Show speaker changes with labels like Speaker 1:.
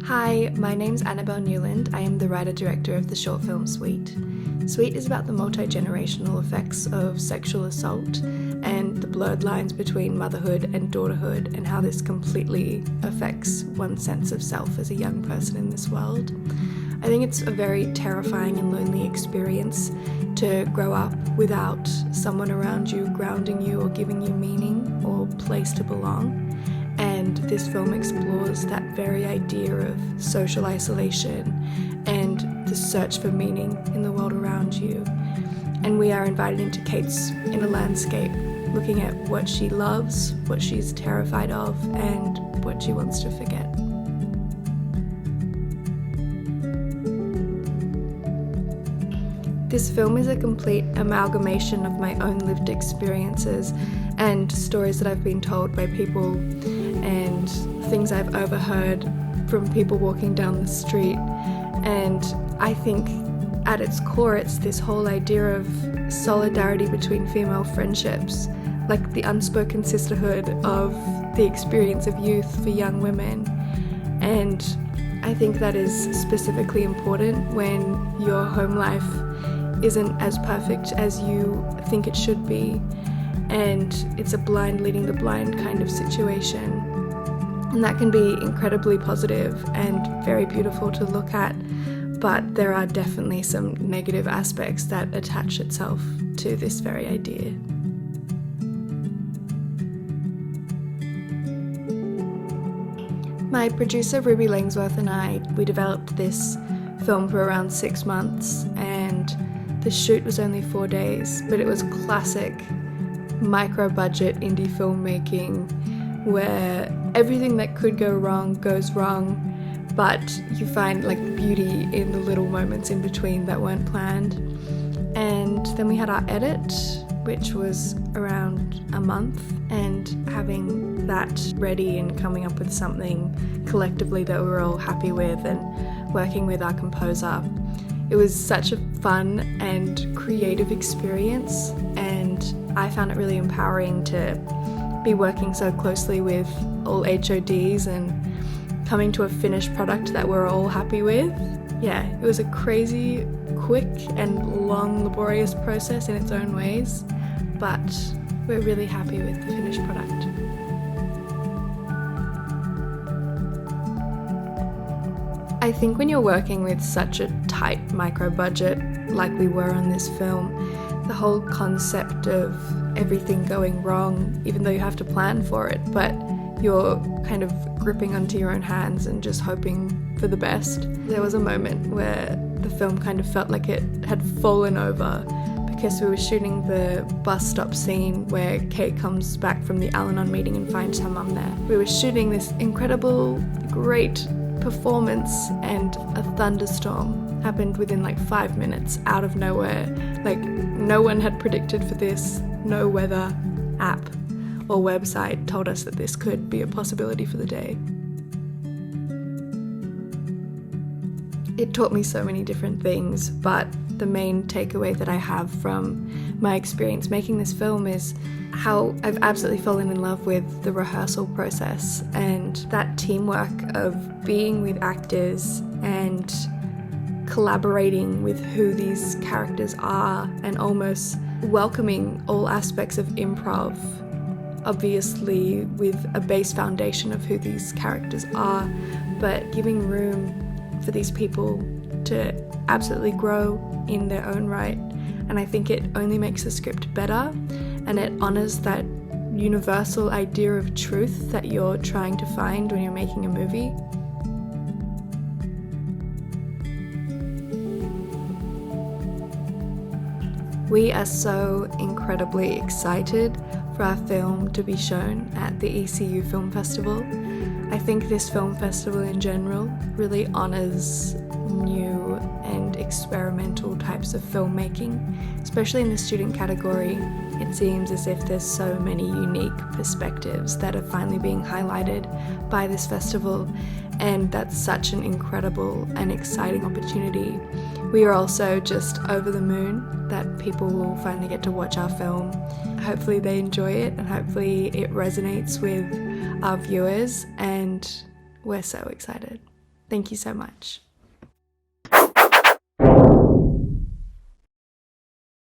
Speaker 1: Hi, my name's Annabel Newland. I am the writer-director of the short film Sweet. Sweet is about the multi-generational effects of sexual assault and the blurred lines between motherhood and daughterhood and how this completely affects one's sense of self as a young person in this world. I think it's a very terrifying and lonely experience to grow up without someone around you grounding you or giving you meaning or place to belong. And this film explores that very idea of social isolation and the search for meaning in the world around you. And we are invited into Kate's inner landscape, looking at what she loves, what she's terrified of, and what she wants to forget. This film is a complete amalgamation of my own lived experiences and stories that I've been told by people and things I've overheard from people walking down the street. And I think at its core it's this whole idea of solidarity between female friendships, like the unspoken sisterhood of the experience of youth for young women. And I think that is specifically important when your home life isn't as perfect as you think it should be, and it's a blind leading the blind kind of situation. And that can be incredibly positive and very beautiful to look at, but there are definitely some negative aspects that attach itself to this very idea. My producer Ruby Langsworth and I, we developed this film for around 6 months, and the shoot was only 4 days, but it was classic micro-budget indie filmmaking where everything that could go wrong goes wrong, but you find like the beauty in the little moments in between that weren't planned. And then we had our edit, which was around a month, and having that ready and coming up with something collectively that we were all happy with and working with our composer. It was such a fun and creative experience, and I found it really empowering to be working so closely with all HODs and coming to a finished product that we're all happy with. Yeah, it was a crazy, quick and long, laborious process in its own ways, but we're really happy with the finished product. I think when you're working with such a tight micro budget like we were on this film, the whole concept of everything going wrong, even though you have to plan for it, but you're kind of gripping onto your own hands and just hoping for the best. There was a moment where the film kind of felt like it had fallen over because we were shooting the bus stop scene where Kate comes back from the Al-Anon meeting and finds her mum there. We were shooting this incredible, great performance, and a thunderstorm happened within like 5 minutes out of nowhere. Like, no one had predicted for this. No weather app or website told us that this could be a possibility for the day. It taught me so many different things, but the main takeaway that I have from my experience making this film is how I've absolutely fallen in love with the rehearsal process and that teamwork of being with actors and collaborating with who these characters are and almost welcoming all aspects of improv, obviously with a base foundation of who these characters are, but giving room for these people to absolutely grow in their own right. And I think it only makes the script better, and it honors that universal idea of truth that you're trying to find when you're making a movie. We are so incredibly excited for our film to be shown at the ECU Film Festival. I think this film festival in general really honors new and experimental types of filmmaking, especially in the student category. It seems as if there's so many unique perspectives that are finally being highlighted by this festival, and that's such an incredible and exciting opportunity. We are also just over the moon that people will finally get to watch our film. Hopefully they enjoy it, and hopefully it resonates with our viewers, and we're so excited. Thank you so much.